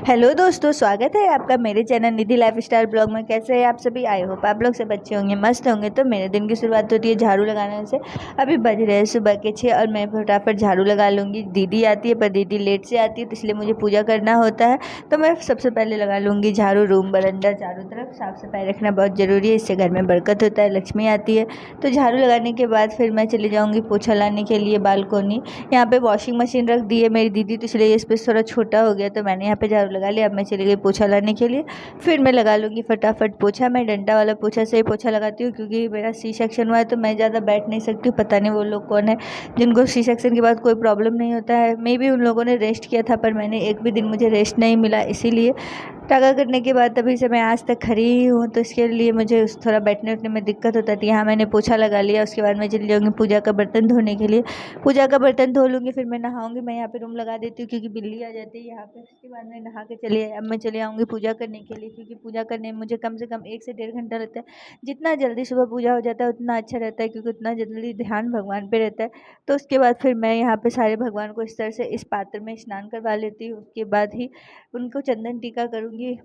Hello दोस्तों, स्वागत है आपका मेरे चैनल निधि लाइफस्टाइल ब्लॉग में। कैसे हैं आप सभी? आई होप आप लोग सब अच्छे होंगे, मस्त होंगे। तो मेरे दिन की शुरुआत होती है झाड़ू लगाने से। अभी बज रहे हैं सुबह के 6 और मैं फटाफट झाड़ू लगा लूँगी। दीदी आती है पर दीदी लेट से आती है, तो इसलिए मुझे पूजा करना होता है। तो मैं सबसे पहले लगा लूँगी झाड़ू। रूम बरंडा चारों तरफ साफ़ सफाई रखना बहुत ज़रूरी है, इससे घर में बरकत होता है, लक्ष्मी आती है। तो झाड़ू लगाने के बाद फिर मैं चली जाऊँगी पोछा लाने के लिए बालकोनी। यहाँ पे वॉशिंग मशीन रख दी है मेरी दीदी, तो इसलिए इस पर थोड़ा छोटा हो गया, तो मैंने यहाँ पे झाड़ू लगा लिया। अब मैं चली गई पोछा लाने के लिए। फिर मैं लगा लूँगी फटाफट पोछा। मैं डंडा वाला पोछा से ही पोछा लगाती हूँ, क्योंकि मेरा सी सेक्शन हुआ है तो मैं ज़्यादा बैठ नहीं सकती हूँ। पता नहीं वो लोग कौन है जिनको सी सेक्शन के बाद कोई प्रॉब्लम नहीं होता है। मे भी उन लोगों ने रेस्ट किया था, पर मैंने एक भी दिन मुझे रेस्ट नहीं मिला, इसीलिए टागा करने के बाद तभी से मैं आज तक खड़ी ही हूँ। तो इसके लिए मुझे थोड़ा बैठने उठने में दिक्कत होता थी। यहाँ मैंने पोछा लगा लिया। उसके बाद मैं चली जाऊँगी पूजा का बर्तन धोने के लिए। पूजा का बर्तन धो लूँगी, फिर मैं नहाऊँगी। मैं यहाँ पे रूम लगा देती हूँ क्योंकि बिल्ली आ जाती है यहाँ पे। उसके बाद मैं नहा के अब मैं चले आऊँगी पूजा करने के लिए, क्योंकि पूजा करने में मुझे कम से कम 1 से 1.5 घंटा लगता है। जितना जल्दी सुबह पूजा हो जाता है उतना अच्छा रहता है, क्योंकि उतना जल्दी ध्यान भगवान पे रहता है। तो उसके बाद फिर मैं यहाँ पे सारे भगवान को इस तरह से इस पात्र में स्नान करवा लेती हूँ। उसके बाद ही उनको चंदन टीका करूँगी।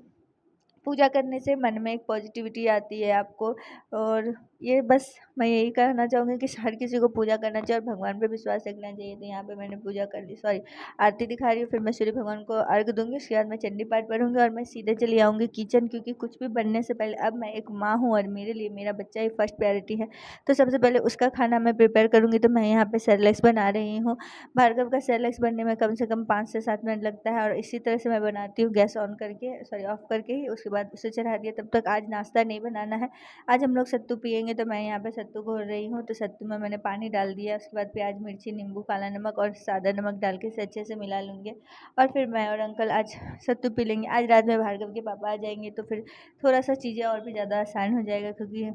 पूजा करने से मन में एक पॉजिटिविटी आती है आपको। और ये बस मैं यही कहना चाहूँगी कि हर किसी को पूजा करना चाहिए और भगवान पे विश्वास रखना चाहिए। तो यहाँ पे मैंने पूजा कर ली, सॉरी आरती दिखा रही हूँ। फिर मैं सूर्य भगवान को अर्घ दूंगी। उसके बाद मैं चंडी पाठ पढ़ूंगी और मैं सीधे चली आऊँगी किचन, क्योंकि कुछ भी बनने से पहले अब मैं एक माँ हूँ और मेरे लिए मेरा बच्चा ही फर्स्ट प्रायोरिटी है। तो सबसे पहले उसका खाना मैं प्रिपेयर करूँगी। तो मैं यहाँ पे सेरेलैक्स बना रही हूँ। भार्गव का सेरेलैक्स बनने में कम से कम 5 से 7 मिनट लगता है, और इसी तरह से मैं बनाती हूँ, गैस ऑन करके, सॉरी ऑफ करके ही। उसके बाद उसे चढ़ा दिया। तब तक आज नाश्ता नहीं बनाना है, आज हम लोग सत्तू पियेंगे। तो मैं यहाँ पे सत्तू घोल रही हूँ। तो सत्तू में मैंने पानी डाल दिया। उसके बाद प्याज, मिर्ची, नींबू, काला नमक और सादा नमक डाल के इसे अच्छे से मिला लूँगी। और फिर मैं और अंकल आज सत्तू पी लेंगे। आज रात में भार्गव के पापा आ जाएंगे, तो फिर थोड़ा सा चीज़ें और भी ज़्यादा आसान हो जाएगा, क्योंकि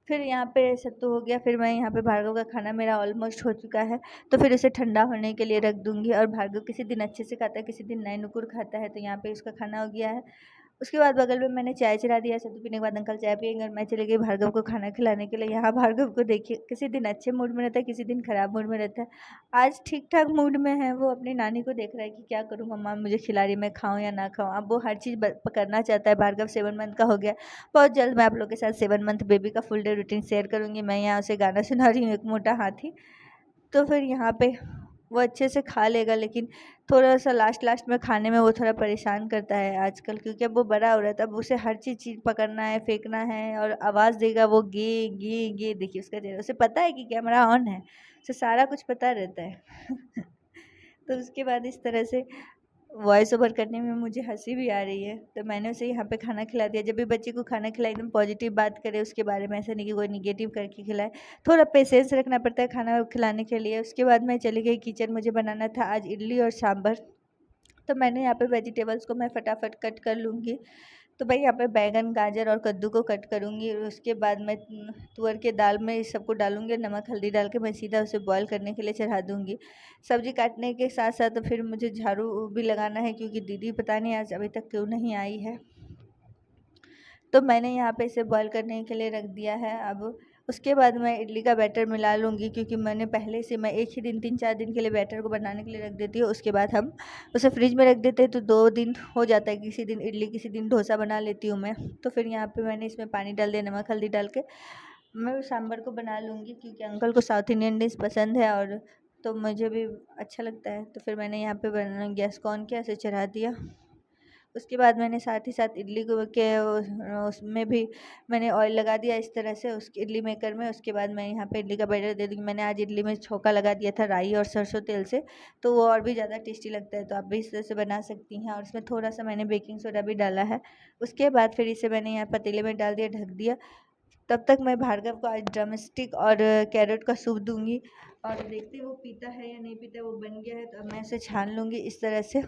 फिर यहाँ पे सत्तू हो गया। फिर मैं यहाँ पे भार्गव का खाना मेरा ऑलमोस्ट हो चुका है, तो फिर उसे ठंडा होने के लिए रख दूँगी। और भार्गव किसी दिन अच्छे से खाता है, किसी दिन नए नुकुर खाता है। तो यहाँ पे उसका खाना हो गया है। उसके बाद बगल में मैंने चाय चढ़ा दिया। सत्तू पीने के बाद अंकल चाय पियेंगे और मैं चली गई भार्गव को खाना खिलाने के लिए। यहाँ भार्गव को देखिए, किसी दिन अच्छे मूड में रहता है, किसी दिन ख़राब मूड में रहता है। आज ठीक ठाक मूड में है। वो अपनी नानी को देख रहा है कि क्या करूँ, मम्मा मुझे खिला रही, मैं खाऊँ या ना खाऊँ। अब वो हर चीज़ करना चाहता है। भार्गव 7 मंथ का हो गया। बहुत जल्द मैं आप लोग के साथ 7 मंथ बेबी का फुल डे रूटीन शेयर करूँगी। मैं यहाँ उसे गाना सुना रही हूँ, एक मोटा हाथी। तो फिर यहाँ पे वो अच्छे से खा लेगा, लेकिन थोड़ा सा लास्ट लास्ट में खाने में वो थोड़ा परेशान करता है आजकल, क्योंकि अब वो बड़ा हो रहा है। तब उसे हर चीज़ पकड़ना है, फेंकना है, और आवाज़ देगा वो गे गे गे। देखिए उसका चेहरा, उसे पता है कि कैमरा ऑन है, उसे सारा कुछ पता रहता है। तो उसके बाद इस तरह से वॉइस ओवर करने में मुझे हंसी भी आ रही है। तो मैंने उसे यहाँ पे खाना खिला दिया। जब भी बच्चे को खाना खिलाए एकदम पॉजिटिव बात करे उसके बारे में, ऐसा नहीं कि कोई निगेटिव करके खिलाए। थोड़ा पेशेंस रखना पड़ता है खाना खिलाने के लिए। उसके बाद मैं चली गई किचन। मुझे बनाना था आज इडली और सांभर। तो मैंने यहाँ पे वेजिटेबल्स को मैं फटाफट कट कर लूँगी। तो भाई यहाँ पे बैंगन, गाजर और कद्दू को कट करूँगी। और उसके बाद मैं तुअर के दाल में इस सबको डालूँगी, नमक हल्दी डाल के मैं सीधा उसे बॉईल करने के लिए चढ़ा दूँगी। सब्ज़ी काटने के साथ साथ फिर मुझे झाड़ू भी लगाना है, क्योंकि दीदी पता नहीं आज अभी तक क्यों नहीं आई है। तो मैंने यहाँ पे इसे बॉईल करने के लिए रख दिया है। अब उसके बाद मैं इडली का बैटर मिला लूँगी, क्योंकि मैंने पहले से मैं एक ही दिन 3-4 दिन के लिए बैटर को बनाने के लिए रख देती हूँ। उसके बाद हम उसे फ्रिज में रख देते हैं, तो 2 दिन हो जाता है। किसी दिन इडली, किसी दिन डोसा बना लेती हूँ मैं। तो फिर यहाँ पे मैंने इसमें पानी डाल दिया, नमक हल्दी डाल के मैं उस सांभर को बना लूँगी, क्योंकि अंकल को साउथ इंडियन डिश पसंद है, और तो मुझे भी अच्छा लगता है। तो फिर मैंने यहाँ पे गैस को ऑन किया, उसे चढ़ा दिया। उसके बाद मैंने साथ ही साथ इडली को के उसमें भी मैंने ऑयल लगा दिया इस तरह से उस इडली मेकर में। उसके बाद मैं यहाँ पे इडली का बैटर दे दूँगी। मैंने आज इडली में छौंका लगा दिया था राई और सरसों तेल से, तो वो और भी ज़्यादा टेस्टी लगता है। तो आप भी इस तरह से बना सकती हैं। और इसमें थोड़ा सा मैंने बेकिंग सोडा भी डाला है। उसके बाद फिर इसे मैंने यहाँ पतीले में डाल दिया, ढक दिया। तब तक मैं भार्गव को आज ड्रमस्टिक और कैरेट का सूप दूंगी, और देखते हैं वो पीता है या नहीं पीता। वो बन गया है तो अब मैं इसे छान लूँगी इस तरह से।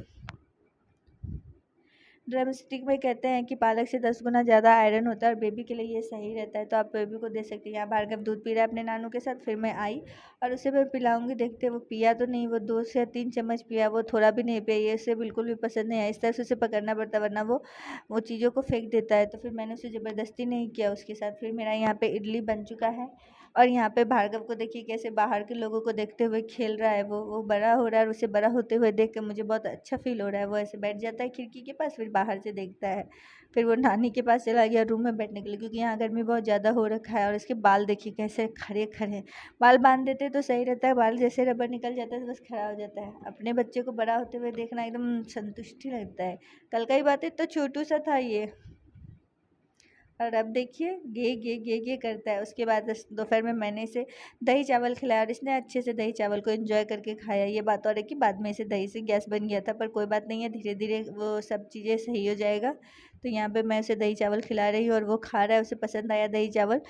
ड्रम स्टिक में कहते हैं कि पालक से 10 गुना ज़्यादा आयरन होता है, और बेबी के लिए ये सही रहता है। तो आप बेबी को दे सकती हैं। यहाँ भार्गव दूध पी रहा है अपने नानू के साथ। फिर मैं आई और उसे मैं पिलाऊंगी। देखते हैं वो पिया तो नहीं। वो 2 से 3 चम्मच पिया, वो थोड़ा भी नहीं पिया। ये उसे बिल्कुल भी पसंद नहीं है। इस तरह से उसे पकड़ना पड़ता है, वरना वो चीज़ों को फेंक देता है। तो फिर मैंने उसे ज़बरदस्ती नहीं किया उसके साथ। फिर मेरा यहाँ पे इडली बन चुका है। और यहाँ पे भार्गव को देखिए कैसे बाहर के लोगों को देखते हुए खेल रहा है, वो बड़ा हो रहा है और उसे बड़ा होते हुए देख के मुझे बहुत अच्छा फील हो रहा है। वो ऐसे बैठ जाता है खिड़की के पास, फिर बाहर से देखता है। फिर वो नानी के पास चला गया रूम में बैठने के लिए, क्योंकि यहाँ गर्मी बहुत ज़्यादा हो रखा है। और इसके बाल देखिए कैसे खड़े खड़े हैं। बाल बांध देते तो सही रहता है, बाल जैसे रबर निकल जाता है तो बस खड़ा हो जाता है। अपने बच्चे को बड़ा होते हुए देखना एकदम संतुष्टि लगता है। कल का ही बात है तो छोटू सा था ये, और अब देखिए गे करता है। उसके बाद दोपहर में मैंने इसे दही चावल खिलाया और इसने अच्छे से दही चावल को एंजॉय करके खाया। ये बात और है कि बाद में इसे दही से गैस बन गया था, पर कोई बात नहीं है, धीरे धीरे वो सब चीज़ें सही हो जाएगा। तो यहाँ पे मैं उसे दही चावल खिला रही हूँ और वो खा रहा है, उसे पसंद आया दही चावल।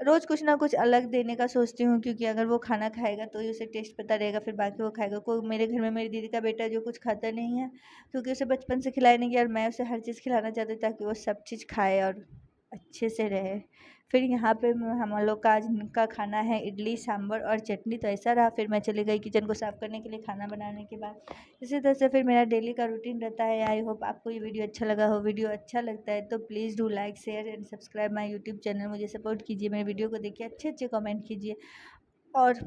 रोज़ कुछ ना कुछ अलग देने का सोचती हूँ, क्योंकि अगर वो खाना खाएगा तो ही उसे टेस्ट पता रहेगा, फिर बाकी वो खाएगा। कोई मेरे घर में मेरी दीदी का बेटा जो कुछ खाता नहीं है, क्योंकि उसे बचपन से खिलाया नहीं गया, और मैं उसे हर चीज़ खिलाना चाहती हूँ ताकि वो सब चीज़ खाए और अच्छे से रहे। फिर यहाँ पे हम लोग का आज का खाना है इडली सांभर और चटनी। तो ऐसा रहा, फिर मैं चली गई किचन को साफ़ करने के लिए खाना बनाने के बाद। इसी तरह से फिर मेरा डेली का रूटीन रहता है। आई होप आपको ये वीडियो अच्छा लगा हो। वीडियो अच्छा लगता है तो please do like share and subscribe my YouTube channel. मुझे सपोर्ट कीजिए, मेरे वीडियो को देखिए, अच्छे अच्छे कमेंट कीजिए, और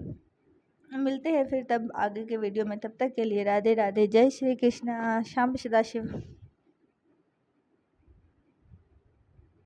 मिलते हैं फिर तब आगे के वीडियो में। तब तक के लिए राधे राधे, जय श्री कृष्णा, श्याम सदाशिव।